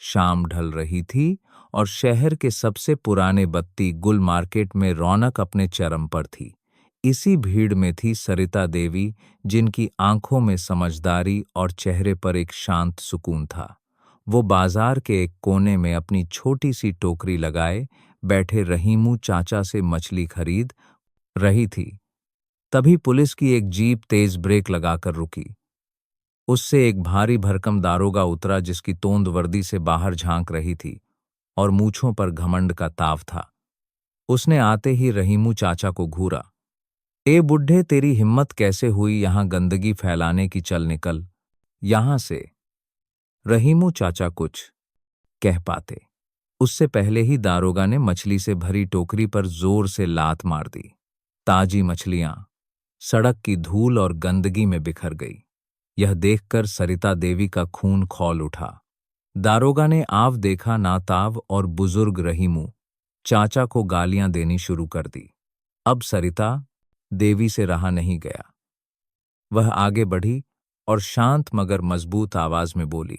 शाम ढल रही थी और शहर के सबसे पुराने बत्ती गुल मार्केट में रौनक अपने चरम पर थी। इसी भीड़ में थी सरिता देवी, जिनकी आंखों में समझदारी और चेहरे पर एक शांत सुकून था। वो बाजार के एक कोने में अपनी छोटी सी टोकरी लगाए बैठे रहीमू चाचा से मछली खरीद रही थी। तभी पुलिस की एक जीप तेज ब्रेक लगाकर रुकी। उससे एक भारी भरकम दारोगा उतरा, जिसकी तोंद वर्दी से बाहर झांक रही थी और मूंछों पर घमंड का ताव था। उसने आते ही रहीमू चाचा को घूरा। ए बुढ़े, तेरी हिम्मत कैसे हुई यहां गंदगी फैलाने की, चल निकल यहां से। रहीमू चाचा कुछ कह पाते उससे पहले ही दारोगा ने मछली से भरी टोकरी पर जोर से लात मार दी। ताजी मछलियां सड़क की धूल और गंदगी में बिखर गई। यह देखकर सरिता देवी का खून खौल उठा। दारोगा ने आव देखा ना ताव और बुजुर्ग रहीमू चाचा को गालियां देनी शुरू कर दी। अब सरिता देवी से रहा नहीं गया। वह आगे बढ़ी और शांत मगर मजबूत आवाज में बोली,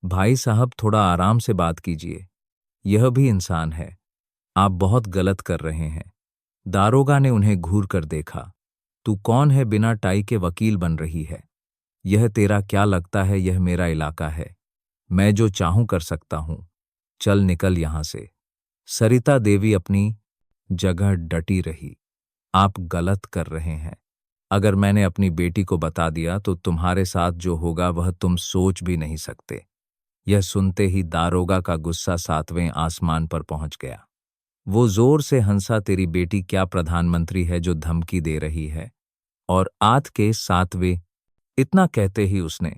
भाई साहब, थोड़ा आराम से बात कीजिए। यह भी इंसान है। आप बहुत गलत कर रहे हैं। दारोगा ने उन्हें घूर कर देखा। तू कौन है, बिना टाई के वकील बन रही है? यह तेरा क्या लगता है यह मेरा इलाका है? मैं जो चाहूं कर सकता हूं। चल निकल यहां से। सरिता देवी अपनी जगह डटी रही। आप गलत कर रहे हैं। अगर मैंने अपनी बेटी को बता दिया तो तुम्हारे साथ जो होगा वह तुम सोच भी नहीं सकते। यह सुनते ही दारोगा का गुस्सा 7वें आसमान पर पहुंच गया। वो जोर से हंसा, तेरी बेटी क्या प्रधानमंत्री है जो धमकी दे रही है? और आत के 7वें। इतना कहते ही उसने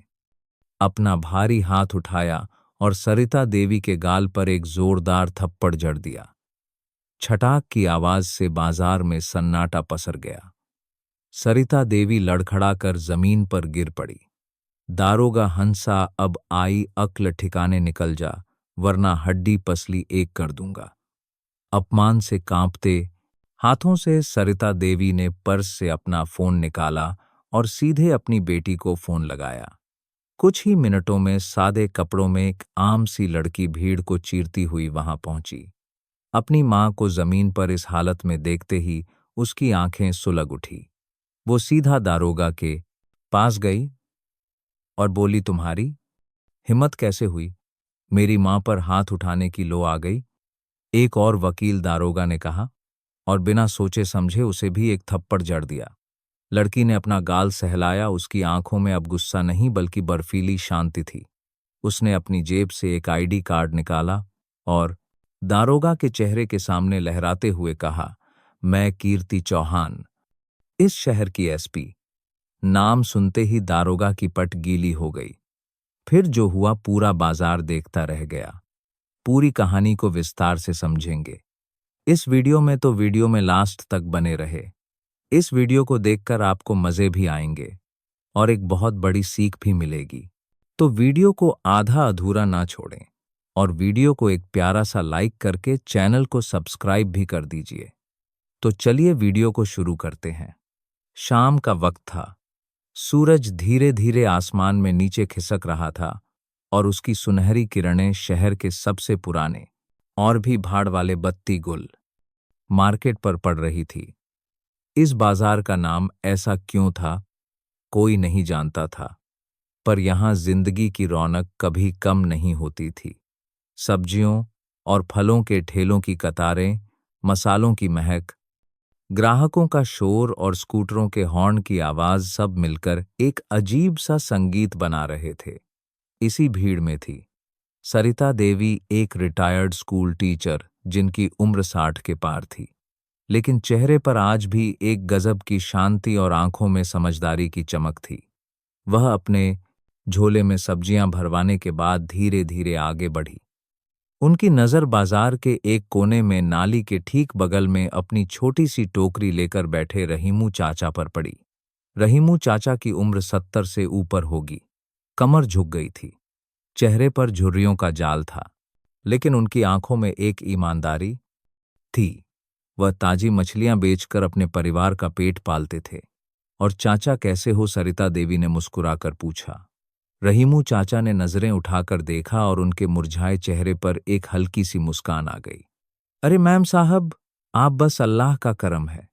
अपना भारी हाथ उठाया और सरिता देवी के गाल पर एक जोरदार थप्पड़ जड़ दिया। छटाक की आवाज से बाजार में सन्नाटा पसर गया। सरिता देवी लड़खड़ाकर जमीन पर गिर पड़ी। दारोगा हंसा, अब आई अक्ल ठिकाने, निकल जा वरना हड्डी पसली एक कर दूंगा। अपमान से कांपते हाथों से सरिता देवी ने पर्स से अपना फोन निकाला और सीधे अपनी बेटी को फोन लगाया। कुछ ही मिनटों में सादे कपड़ों में एक आम सी लड़की भीड़ को चीरती हुई वहां पहुंची। अपनी मां को जमीन पर इस हालत में देखते ही उसकी आंखें सुलग उठी। वो सीधा दारोगा के पास गई और बोली, तुम्हारी हिम्मत कैसे हुई मेरी मां पर हाथ उठाने की? लो आ गई। एक और वकील, दारोगा ने कहा, और बिना सोचे समझे उसे भी एक थप्पड़ जड़ दिया। लड़की ने अपना गाल सहलाया। उसकी आंखों में अब गुस्सा नहीं बल्कि बर्फीली शांति थी। उसने अपनी जेब से एक आईडी कार्ड निकाला और दारोगा के चेहरे के सामने लहराते हुए कहा, मैं कीर्ति चौहान, इस शहर की एसपी। नाम सुनते ही दारोगा की पट गीली हो गई। फिर जो हुआ पूरा बाजार देखता रह गया। पूरी कहानी को विस्तार से समझेंगे इस वीडियो में, तो वीडियो में लास्ट तक बने रहे। इस वीडियो को देखकर आपको मजे भी आएंगे और एक बहुत बड़ी सीख भी मिलेगी। तो वीडियो को आधा अधूरा ना छोड़ें और वीडियो को एक प्यारा सा लाइक करके चैनल को सब्सक्राइब भी कर दीजिए। तो चलिए वीडियो को शुरू करते हैं। शाम का वक्त था। सूरज धीरे धीरे आसमान में नीचे खिसक रहा था और उसकी सुनहरी किरणें शहर के सबसे पुराने और भी भाड़ वाले बत्ती गुल मार्केट पर पड़ रही थी। इस बाजार का नाम ऐसा क्यों था, कोई नहीं जानता था, पर यहां जिंदगी की रौनक कभी कम नहीं होती थी। सब्जियों और फलों के ठेलों की कतारें, मसालों की महक, ग्राहकों का शोर और स्कूटरों के हॉर्न की आवाज सब मिलकर एक अजीब सा संगीत बना रहे थे। इसी भीड़ में थी सरिता देवी, एक रिटायर्ड स्कूल टीचर जिनकी उम्र 60 के पार थी, लेकिन चेहरे पर आज भी एक गजब की शांति और आंखों में समझदारी की चमक थी। वह अपने झोले में सब्जियां भरवाने के बाद धीरे धीरे आगे बढ़ी। उनकी नज़र बाजार के एक कोने में नाली के ठीक बगल में अपनी छोटी सी टोकरी लेकर बैठे रहीमू चाचा पर पड़ी। रहीमू चाचा की उम्र 70 से ऊपर होगी। कमर झुक गई थी, चेहरे पर झुर्रियों का जाल था, लेकिन उनकी आंखों में एक ईमानदारी थी। वह ताजी मछलियां बेचकर अपने परिवार का पेट पालते थे। और चाचा कैसे हो, सरिता देवी ने मुस्कुराकर पूछा। रहीमू चाचा ने नजरें उठाकर देखा और उनके मुरझाए चेहरे पर एक हल्की सी मुस्कान आ गई। अरे मैम साहब, आप बस अल्लाह का करम है।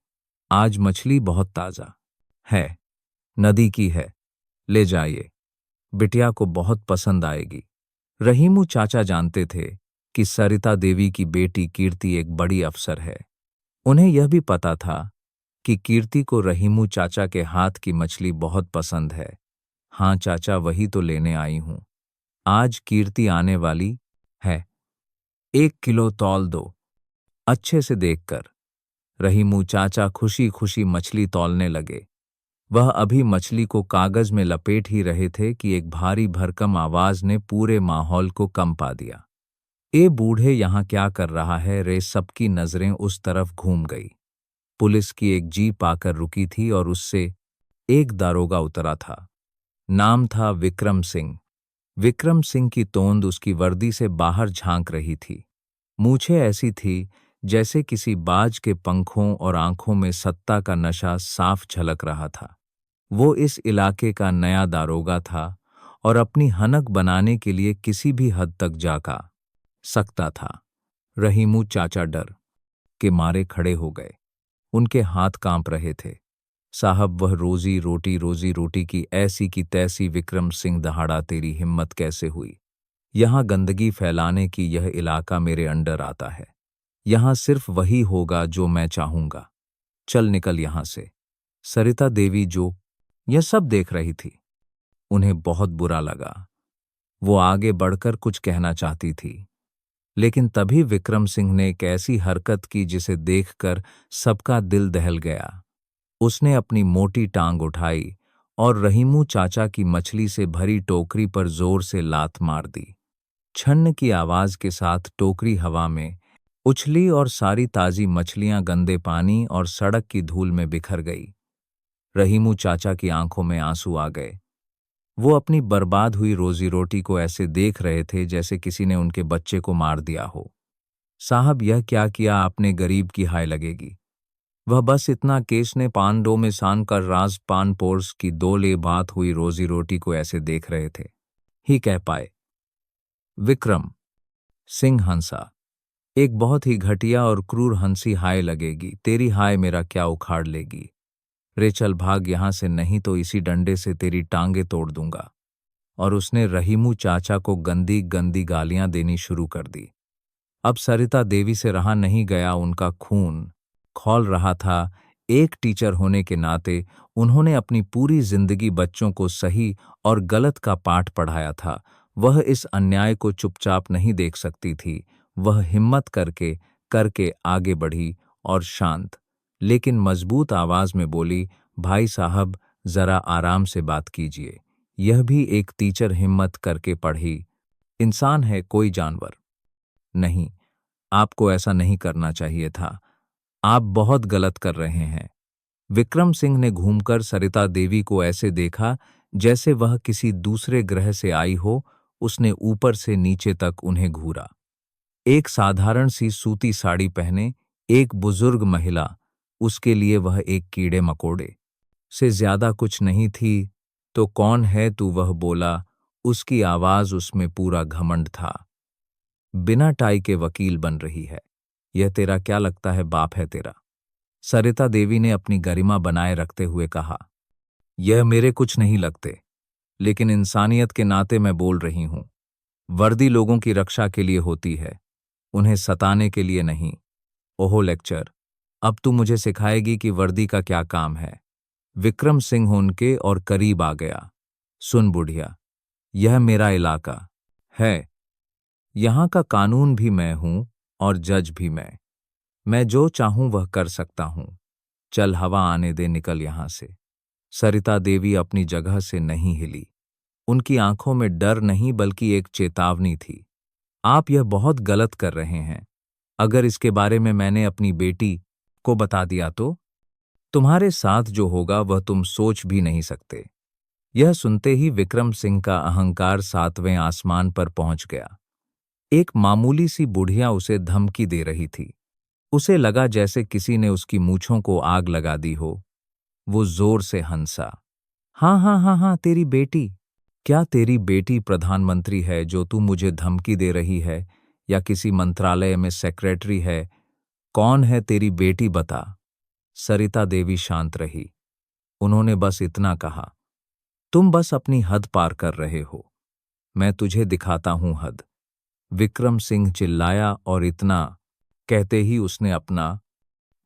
आज मछली बहुत ताजा है, नदी की है, ले जाइए, बिटिया को बहुत पसंद आएगी। रहीमू चाचा जानते थे कि सरिता देवी की बेटी कीर्ति एक बड़ी अफसर है। उन्हें यह भी पता था कि कीर्ति को रहीमू चाचा के हाथ की मछली बहुत पसंद है। हाँ चाचा, वही तो लेने आई हूं। आज कीर्ति आने वाली है, 1 किलो तौल दो, अच्छे से देखकर। रहीमू चाचा खुशी खुशी मछली तौलने लगे। वह अभी मछली को कागज में लपेट ही रहे थे कि एक भारी भरकम आवाज ने पूरे माहौल को कंपा दिया। ए बूढ़े, यहां क्या कर रहा है रे? सबकी नजरें उस तरफ घूम गई। पुलिस की एक जीप आकर रुकी थी और उससे एक दारोगा उतरा था। नाम था विक्रम सिंह। विक्रम सिंह की तोंद उसकी वर्दी से बाहर झांक रही थी। मूछें ऐसी थी जैसे किसी बाज के पंखों, और आंखों में सत्ता का नशा साफ झलक रहा था। वो इस इलाके का नया दारोगा था और अपनी हनक बनाने के लिए किसी भी हद तक जागा सकता था। रहीमू चाचा डर के मारे खड़े हो गए। उनके हाथ कांप रहे थे। साहब, वह रोजी रोटी की ऐसी की तैसी। विक्रम सिंह दहाड़ा, तेरी हिम्मत कैसे हुई यहां गंदगी फैलाने की? यह इलाका मेरे अंडर आता है। यहां सिर्फ वही होगा जो मैं चाहूंगा। चल निकल यहां से। सरिता देवी जो यह सब देख रही थी, उन्हें बहुत बुरा लगा। वो आगे बढ़कर कुछ कहना चाहती थी, लेकिन तभी विक्रम सिंह ने एक ऐसी हरकत की जिसे देखकर सबका दिल दहल गया। उसने अपनी मोटी टांग उठाई और रहीमू चाचा की मछली से भरी टोकरी पर जोर से लात मार दी। छन्न की आवाज के साथ टोकरी हवा में उछली और सारी ताजी मछलियां गंदे पानी और सड़क की धूल में बिखर गई। रहीमू चाचा की आंखों में आंसू आ गए। वो अपनी बर्बाद हुई रोजी रोटी को ऐसे देख रहे थे जैसे किसी ने उनके बच्चे को मार दिया हो। साहब, यह क्या किया आपने? गरीब की हाय लगेगी। वह बस इतना केस ने पान डो में सान कर राज पान पोर्स की दो ले बात हुई रोजी रोटी को ऐसे देख रहे थे ही कह पाए। विक्रम सिंह हंसा, एक बहुत ही घटिया और क्रूर हंसी। हाय लगेगी तेरी, हाय मेरा क्या उखाड़ लेगी। रे चल भाग यहां से, नहीं तो इसी डंडे से तेरी टांगे तोड़ दूंगा। और उसने रहीमू चाचा को गंदी गंदी गालियां देनी शुरू कर दी। अब सरिता देवी से रहा नहीं गया, उनका खून खौल रहा था। एक टीचर होने के नाते उन्होंने अपनी पूरी जिंदगी बच्चों को सही और गलत का पाठ पढ़ाया था। वह इस अन्याय को चुपचाप नहीं देख सकती थी। वह हिम्मत करके करके आगे बढ़ी और शांत लेकिन मजबूत आवाज में बोली, भाई साहब, जरा आराम से बात कीजिए। यह भी एक टीचर हिम्मत करके पढ़ी। इंसान है, कोई जानवर नहीं। आपको ऐसा नहीं करना चाहिए था। आप बहुत गलत कर रहे हैं। विक्रम सिंह ने घूमकर सरिता देवी को ऐसे देखा जैसे वह किसी दूसरे ग्रह से आई हो। उसने ऊपर से नीचे तक उन्हें घूरा। एक साधारण सी सूती साड़ी पहने एक बुजुर्ग महिला, उसके लिए वह एक कीड़े मकोड़े से ज्यादा कुछ नहीं थी। तो कौन है तू? वह बोला। उसकी आवाज उसमें पूरा घमंड था। बिना टाई के वकील बन रही है। यह तेरा क्या लगता है? बाप है तेरा? सरिता देवी ने अपनी गरिमा बनाए रखते हुए कहा। यह मेरे कुछ नहीं लगते, लेकिन इंसानियत के नाते मैं बोल रही हूं। वर्दी लोगों की रक्षा के लिए होती है, उन्हें सताने के लिए नहीं। ओहो लेक्चर, अब तू मुझे सिखाएगी कि वर्दी का क्या काम है। विक्रम सिंह उनके और करीब आ गया। सुन बुढ़िया, यह मेरा इलाका है। यहां का कानून भी मैं हूं और जज भी मैं। मैं जो चाहूं वह कर सकता हूं। चल हवा आने दे, निकल यहां से। सरिता देवी अपनी जगह से नहीं हिली। उनकी आंखों में डर नहीं बल्कि एक चेतावनी थी। आप यह बहुत गलत कर रहे हैं। अगर इसके बारे में मैंने अपनी बेटी को बता दिया तो तुम्हारे साथ जो होगा वह तुम सोच भी नहीं सकते। यह सुनते ही विक्रम सिंह का अहंकार 7वें आसमान पर पहुंच गया। एक मामूली सी बुढ़िया उसे धमकी दे रही थी। उसे लगा जैसे किसी ने उसकी मूंछों को आग लगा दी हो। वो जोर से हंसा। हाँ हाँ हाँ हाँ, तेरी बेटी। क्या तेरी बेटी प्रधानमंत्री है जो तू मुझे धमकी दे रही है, या किसी मंत्रालय में सेक्रेटरी है? कौन है तेरी बेटी बता। सरिता देवी शांत रही। उन्होंने बस इतना कहा, तुम बस अपनी हद पार कर रहे हो। मैं तुझे दिखाता हूं हद। विक्रम सिंह चिल्लाया और इतना कहते ही उसने अपना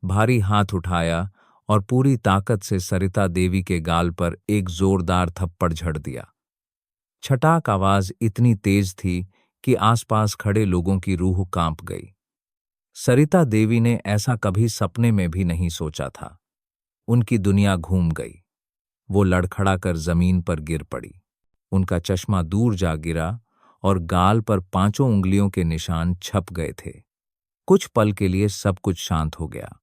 भारी हाथ उठाया और पूरी ताकत से सरिता देवी के गाल पर एक जोरदार थप्पड़ झड़ दिया। छटाक आवाज इतनी तेज थी कि आसपास खड़े लोगों की रूह कांप गई। सरिता देवी ने ऐसा कभी सपने में भी नहीं सोचा था। उनकी दुनिया घूम गई। वो लड़खड़ाकर जमीन पर गिर पड़ी। उनका चश्मा दूर जा गिरा और गाल पर पांचों उंगलियों के निशान छप गए थे। कुछ पल के लिए सब कुछ शांत हो गया।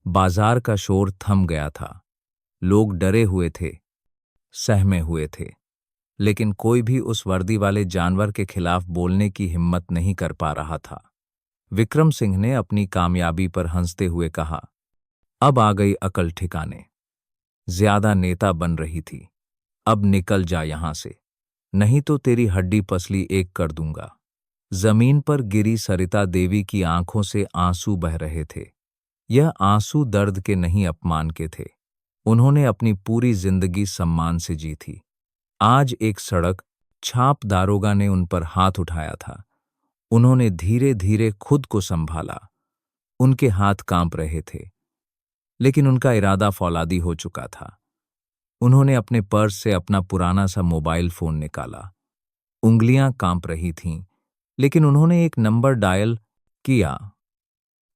बाजार का शोर थम गया था। लोग डरे हुए थे, सहमे हुए थे, लेकिन कोई भी उस वर्दी वाले जानवर के खिलाफ बोलने की हिम्मत नहीं कर पा रहा था। विक्रम सिंह ने अपनी कामयाबी पर हंसते हुए कहा, अब आ गई अकल ठिकाने। ज्यादा नेता बन रही थी। अब निकल जा यहां से, नहीं तो तेरी हड्डी पसली एक कर दूंगा। जमीन पर गिरी सरिता देवी की आंखों से आंसू बह रहे थे। यह आंसू दर्द के नहीं, अपमान के थे। उन्होंने अपनी पूरी जिंदगी सम्मान से जी थी। आज एक सड़क छाप दारोगा ने उन पर हाथ उठाया था। उन्होंने धीरे धीरे खुद को संभाला। उनके हाथ कांप रहे थे, लेकिन उनका इरादा फौलादी हो चुका था। उन्होंने अपने पर्स से अपना पुराना सा मोबाइल फोन निकाला। उंगलियां कांप रही थीं, लेकिन उन्होंने एक नंबर डायल किया।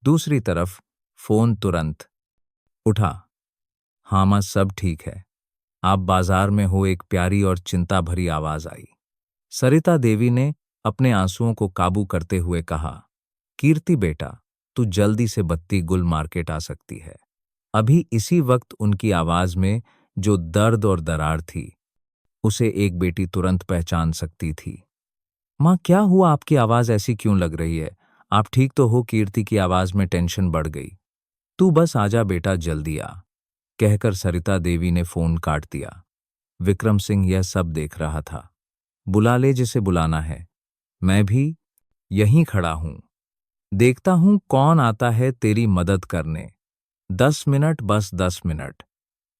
दूसरी तरफ फोन तुरंत उठा। हाँ मां, सब ठीक है। आप बाजार में हो? एक प्यारी और चिंता भरी आवाज आई। सरिता देवी ने अपने आंसुओं को काबू करते हुए कहा, कीर्ति बेटा, तू जल्दी से बत्ती गुल मार्केट आ सकती है। अभी इसी वक्त उनकी आवाज में जो दर्द और दरार थी, उसे एक बेटी तुरंत पहचान सकती थी। मां, क्या हुआ? आपकी आवाज ऐसी क्यों लग रही है? आप ठीक तो हो? कीर्ति की आवाज में टेंशन बढ़ गई। तू बस आजा बेटा, जल्दी आ, कहकर सरिता देवी ने फोन काट दिया। विक्रम सिंह यह सब देख रहा था। बुला ले जिसे बुलाना है, मैं भी यहीं खड़ा हूं। देखता हूं कौन आता है तेरी मदद करने। 10 मिनट, बस 10 मिनट।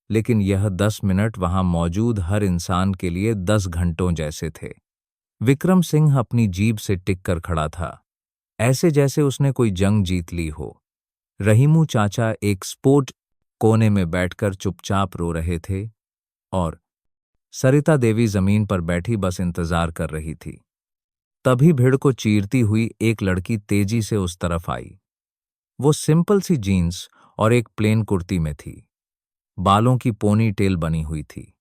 लेकिन यह 10 मिनट वहां मौजूद हर इंसान के लिए 10 घंटों जैसे थे। विक्रम सिंह अपनी जीभ से टिक कर खड़ा था, ऐसे जैसे उसने कोई जंग जीत ली हो। रहीमू चाचा एक स्पोर्ट कोने में बैठकर चुपचाप रो रहे थे, और सरिता देवी जमीन पर बैठी बस इंतजार कर रही थी। तभी भीड़ को चीरती हुई एक लड़की तेजी से उस तरफ आई। वो सिंपल सी जीन्स और एक प्लेन कुर्ती में थी। बालों की पोनी टेल बनी हुई थी।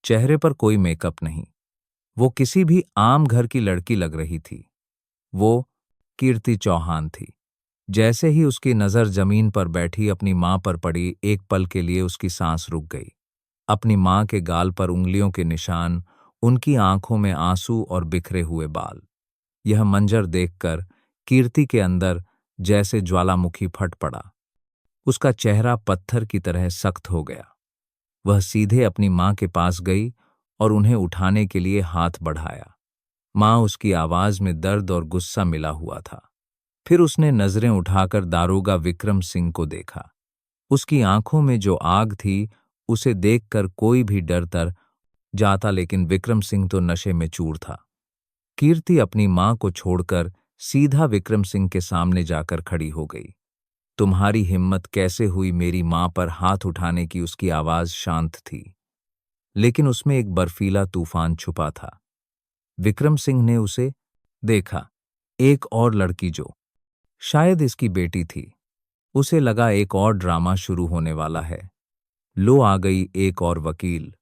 चेहरे पर कोई मेकअप नहीं। वो किसी भी आम घर की लड़की लग रही थी। वो कीर्ति चौहान थी। जैसे ही उसकी नजर जमीन पर बैठी अपनी मां पर पड़ी, एक पल के लिए उसकी सांस रुक गई। अपनी मां के गाल पर उंगलियों के निशान, उनकी आंखों में आंसू और बिखरे हुए बाल। यह मंजर देखकर कीर्ति के अंदर जैसे ज्वालामुखी फट पड़ा। उसका चेहरा पत्थर की तरह सख्त हो गया। वह सीधे अपनी मां के पास गई और उन्हें उठाने के लिए हाथ बढ़ाया। मां, उसकी आवाज में दर्द और गुस्सा मिला हुआ था। फिर उसने नजरें उठाकर दारोगा विक्रम सिंह को देखा। उसकी आंखों में जो आग थी, उसे देखकर कोई भी डर जाता, लेकिन विक्रम सिंह तो नशे में चूर था। कीर्ति अपनी मां को छोड़कर सीधा विक्रम सिंह के सामने जाकर खड़ी हो गई। तुम्हारी हिम्मत कैसे हुई मेरी मां पर हाथ उठाने की? उसकी आवाज शांत थी, लेकिन उसमें एक बर्फीला तूफान छुपा था। विक्रम सिंह ने उसे देखा। एक और लड़की जो शायद इसकी बेटी थी। उसे लगा एक और ड्रामा शुरू होने वाला है। लो आ गई एक और वकील।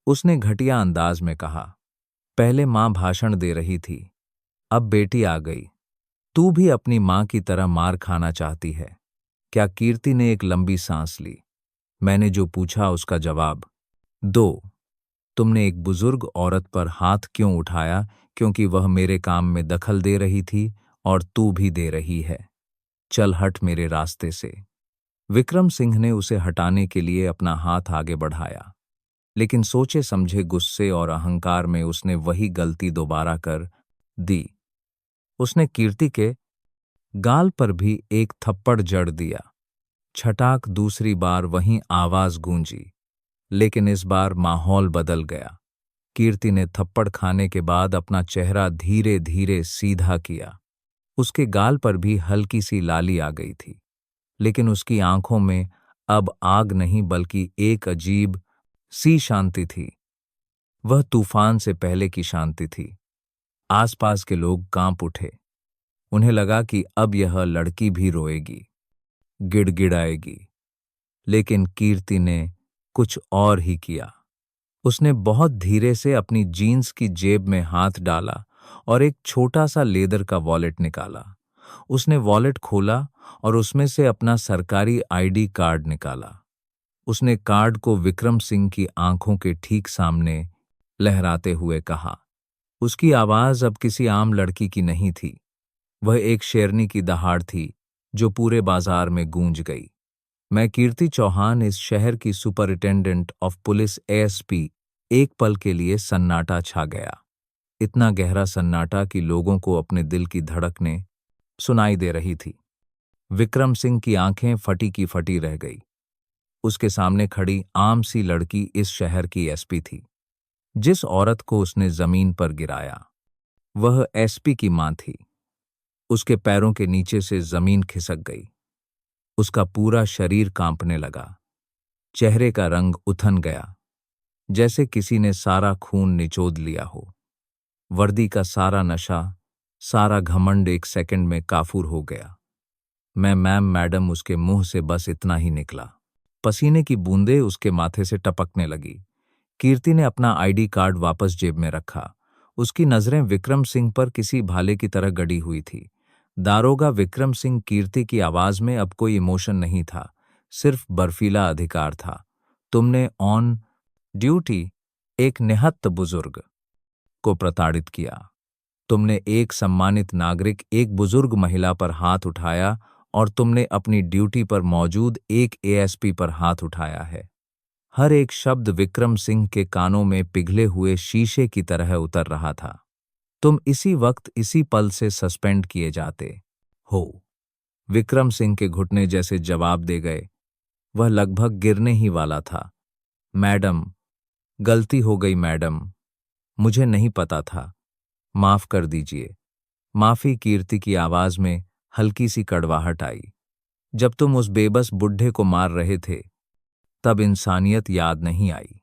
उसने घटिया अंदाज में कहा, पहले मां भाषण दे रही थी, अब बेटी आ गई। तू भी अपनी मां की तरह मार खाना चाहती है क्या? कीर्ति ने एक लंबी सांस ली। मैंने जो पूछा उसका जवाब दो। तुमने एक बुजुर्ग औरत पर हाथ क्यों उठाया? क्योंकि वह मेरे काम में दखल दे रही थी, और तू भी दे रही है। चल हट मेरे रास्ते से। विक्रम सिंह ने उसे हटाने के लिए अपना हाथ आगे बढ़ाया। लेकिन सोचे समझे गुस्से और अहंकार में उसने वही गलती दोबारा कर दी। उसने कीर्ति के गाल पर भी एक थप्पड़ जड़ दिया। छटाक दूसरी बार वहीं आवाज गूंजी, लेकिन इस बार माहौल बदल गया। कीर्ति ने थप्पड़ खाने के बाद अपना चेहरा धीरे धीरे सीधा किया। उसके गाल पर भी हल्की सी लाली आ गई थी, लेकिन उसकी आंखों में अब आग नहीं बल्कि एक अजीब सी शांति थी। वह तूफान से पहले की शांति थी। आसपास के लोग कांप उठे। उन्हें लगा कि अब यह लड़की भी रोएगी, गिड़गिड़ाएगी। लेकिन कीर्ति ने कुछ और ही किया। उसने बहुत धीरे से अपनी जीन्स की जेब में हाथ डाला और एक छोटा सा लेदर का वॉलेट निकाला। उसने वॉलेट खोला और उसमें से अपना सरकारी आईडी कार्ड निकाला। उसने कार्ड को विक्रम सिंह की आंखों के ठीक सामने लहराते हुए कहा। उसकी आवाज अब किसी आम लड़की की नहीं थी। वह एक शेरनी की दहाड़ थी जो पूरे बाजार में गूंज गई। मैं कीर्ति चौहान, इस शहर की सुपरिटेंडेंट ऑफ पुलिस एएसपी। एक पल के लिए सन्नाटा छा गया। इतना गहरा सन्नाटा कि लोगों को अपने दिल की धड़कनें सुनाई दे रही थी। विक्रम सिंह की आंखें फटी की फटी रह गई। उसके सामने खड़ी आम सी लड़की इस शहर की एसपी थी। जिस औरत को उसने जमीन पर गिराया वह एसपी की मां थी। उसके पैरों के नीचे से जमीन खिसक गई। उसका पूरा शरीर कांपने लगा। चेहरे का रंग उथन गया, जैसे किसी ने सारा खून निचोद लिया हो। वर्दी का सारा नशा, सारा घमंड एक सेकंड में काफूर हो गया। मैम मैडम, उसके मुंह से बस इतना ही निकला। पसीने की बूंदें उसके माथे से टपकने लगी। कीर्ति ने अपना आईडी कार्ड वापस जेब में रखा। उसकी नजरें विक्रम सिंह पर किसी भाले की तरह गड़ी हुई थी। दारोगा विक्रम सिंह, कीर्ति की आवाज में अब कोई इमोशन नहीं था, सिर्फ बर्फीला अधिकार था। तुमने ऑन ड्यूटी एक निहत्थ बुजुर्ग को प्रताड़ित किया। तुमने एक सम्मानित नागरिक, एक बुजुर्ग महिला पर हाथ उठाया और तुमने अपनी ड्यूटी पर मौजूद एक एएसपी पर हाथ उठाया है। हर एक शब्द विक्रम सिंह के कानों में पिघले हुए शीशे की तरह उतर रहा था। तुम इसी वक्त, इसी पल से सस्पेंड किए जाते हो। विक्रम सिंह के घुटने जैसे जवाब दे गए। वह लगभग गिरने ही वाला था। मैडम, गलती हो गई मैडम, मुझे नहीं पता था, माफ कर दीजिए। माफी, कीर्ति की आवाज में हल्की सी कड़वाहट आई। जब तुम उस बेबस बुढ़े को मार रहे थे तब इंसानियत याद नहीं आई।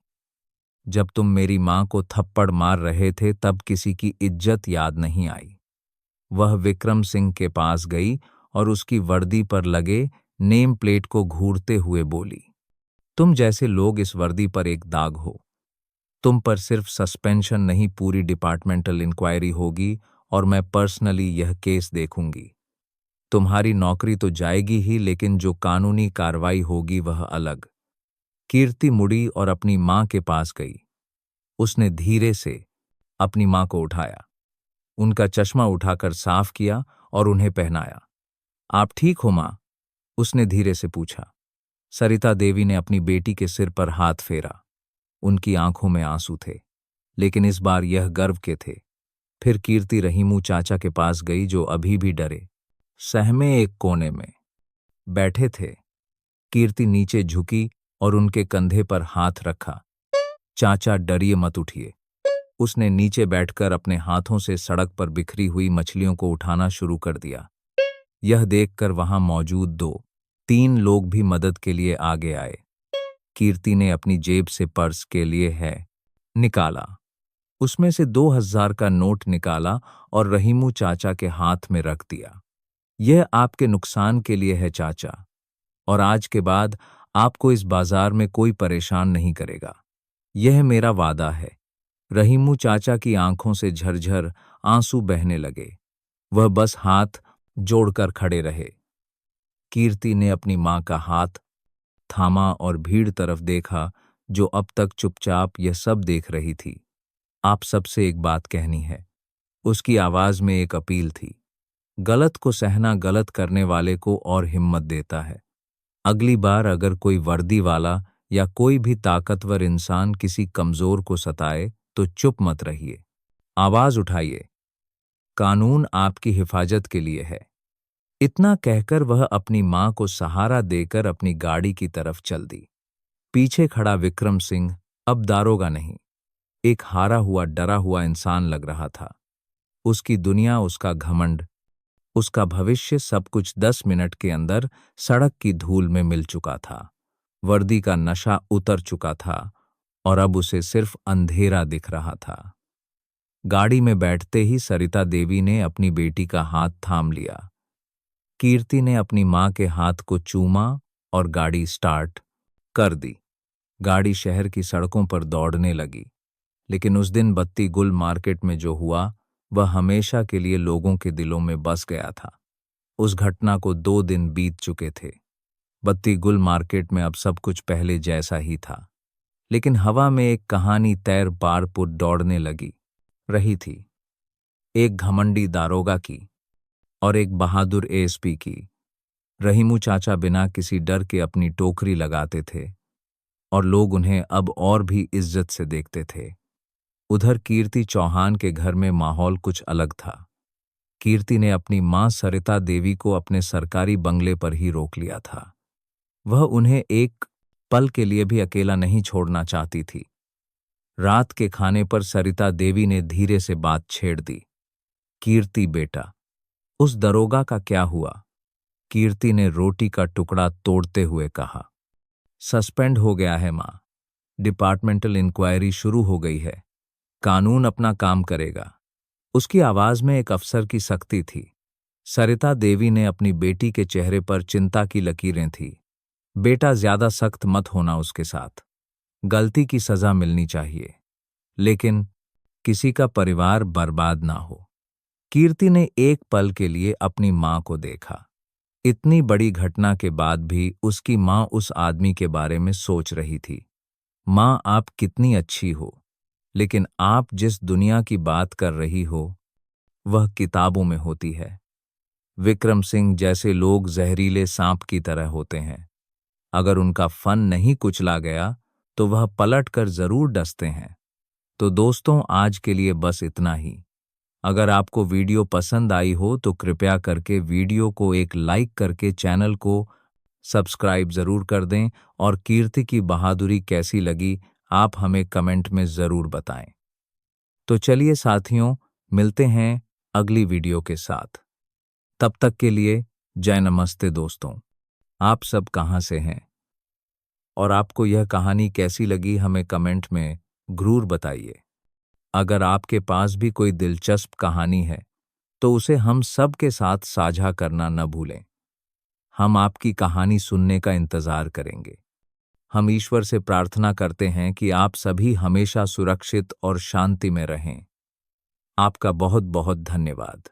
जब तुम मेरी मां को थप्पड़ मार रहे थे तब किसी की इज्जत याद नहीं आई। वह विक्रम सिंह के पास गई और उसकी वर्दी पर लगे नेम प्लेट को घूरते हुए बोली, तुम जैसे लोग इस वर्दी पर एक दाग हो। तुम पर सिर्फ सस्पेंशन नहीं, पूरी डिपार्टमेंटल इंक्वायरी होगी और मैं पर्सनली यह केस देखूंगी। तुम्हारी नौकरी तो जाएगी ही, लेकिन जो कानूनी कार्रवाई होगी वह अलग। कीर्ति मुड़ी और अपनी मां के पास गई। उसने धीरे से अपनी मां को उठाया, उनका चश्मा उठाकर साफ किया और उन्हें पहनाया। आप ठीक हो मां? उसने धीरे से पूछा। सरिता देवी ने अपनी बेटी के सिर पर हाथ फेरा। उनकी आंखों में आंसू थे, लेकिन इस बार यह गर्व के थे। फिर कीर्ति रहीमू चाचा के पास गई, जो अभी भी डरे सहमे एक कोने में बैठे थे। कीर्ति नीचे झुकी और उनके कंधे पर हाथ रखा। चाचा, डरिए मत, उठिए। उसने नीचे बैठकर अपने हाथों से सड़क पर बिखरी हुई मछलियों को उठाना शुरू कर दिया। यह देखकर वहां मौजूद 2-3 लोग भी मदद के लिए आगे आए। कीर्ति ने अपनी जेब से पर्स के लिए है निकाला। उसमें से 2000 का नोट निकाला और रहीमू चाचा के हाथ में रख दिया। यह आपके नुकसान के लिए है चाचा, और आज के बाद आपको इस बाजार में कोई परेशान नहीं करेगा। यह मेरा वादा है। रहीमू चाचा की आंखों से झरझर आंसू बहने लगे। वह बस हाथ जोड़कर खड़े रहे। कीर्ति ने अपनी मां का हाथ थामा और भीड़ तरफ देखा, जो अब तक चुपचाप यह सब देख रही थी। आप सबसे एक बात कहनी है। उसकी आवाज में एक अपील थी। गलत को सहना गलत करने वाले को और हिम्मत देता है। अगली बार अगर कोई वर्दी वाला या कोई भी ताकतवर इंसान किसी कमजोर को सताए तो चुप मत रहिए, आवाज उठाइए। कानून आपकी हिफाजत के लिए है। इतना कहकर वह अपनी मां को सहारा देकर अपनी गाड़ी की तरफ चल दी। पीछे खड़ा विक्रम सिंह अब दारोगा नहीं, एक हारा हुआ डरा हुआ इंसान लग रहा था। उसकी दुनिया, उसका घमंड, उसका भविष्य, सब कुछ 10 मिनट के अंदर सड़क की धूल में मिल चुका था। वर्दी का नशा उतर चुका था और अब उसे सिर्फ अंधेरा दिख रहा था। गाड़ी में बैठते ही सरिता देवी ने अपनी बेटी का हाथ थाम लिया। कीर्ति ने अपनी मां के हाथ को चूमा और गाड़ी स्टार्ट कर दी। गाड़ी शहर की सड़कों पर दौड़ने लगी। लेकिन उस दिन बत्ती गुल मार्केट में जो हुआ वह हमेशा के लिए लोगों के दिलों में बस गया था। उस घटना को 2 दिन बीत चुके थे। बत्ती गुल मार्केट में अब सब कुछ पहले जैसा ही था, लेकिन हवा में एक कहानी तैर पार पुर दौड़ने लगी रही थी। एक घमंडी दारोगा की और एक बहादुर एएसपी की। रहीमू चाचा बिना किसी डर के अपनी टोकरी लगाते थे और लोग उन्हें अब और भी इज्जत से देखते थे। उधर कीर्ति चौहान के घर में माहौल कुछ अलग था। कीर्ति ने अपनी मां सरिता देवी को अपने सरकारी बंगले पर ही रोक लिया था। वह उन्हें एक पल के लिए भी अकेला नहीं छोड़ना चाहती थी। रात के खाने पर सरिता देवी ने धीरे से बात छेड़ दी। कीर्ति बेटा, उस दरोगा का क्या हुआ? कीर्ति ने रोटी का टुकड़ा तोड़ते हुए कहा। सस्पेंड हो गया है मां। डिपार्टमेंटल इंक्वायरी शुरू हो गई है। कानून अपना काम करेगा। उसकी आवाज में एक अफसर की सख्ती थी। सरिता देवी ने अपनी बेटी के चेहरे पर चिंता की लकीरें थी। बेटा, ज्यादा सख्त मत होना उसके साथ। गलती की सजा मिलनी चाहिए, लेकिन किसी का परिवार बर्बाद ना हो। कीर्ति ने एक पल के लिए अपनी मां को देखा। इतनी बड़ी घटना के बाद भी उसकी मां उस आदमी के बारे में सोच रही थी। मां, आप कितनी अच्छी हो, लेकिन आप जिस दुनिया की बात कर रही हो वह किताबों में होती है। विक्रम सिंह जैसे लोग जहरीले सांप की तरह होते हैं। अगर उनका फन नहीं कुचला गया तो वह पलट कर जरूर डसते हैं। तो दोस्तों, आज के लिए बस इतना ही। अगर आपको वीडियो पसंद आई हो तो कृपया करके वीडियो को एक लाइक करके चैनल को सब्सक्राइब जरूर कर दें और कीर्ति की बहादुरी कैसी लगी आप हमें कमेंट में जरूर बताएं। तो चलिए साथियों, मिलते हैं अगली वीडियो के साथ। तब तक के लिए जय नमस्ते दोस्तों। आप सब कहां से हैं और आपको यह कहानी कैसी लगी हमें कमेंट में जरूर बताइए। अगर आपके पास भी कोई दिलचस्प कहानी है तो उसे हम सब के साथ साझा करना न भूलें। हम आपकी कहानी सुनने का इंतजार करेंगे। हम ईश्वर से प्रार्थना करते हैं कि आप सभी हमेशा सुरक्षित और शांति में रहें। आपका बहुत बहुत धन्यवाद।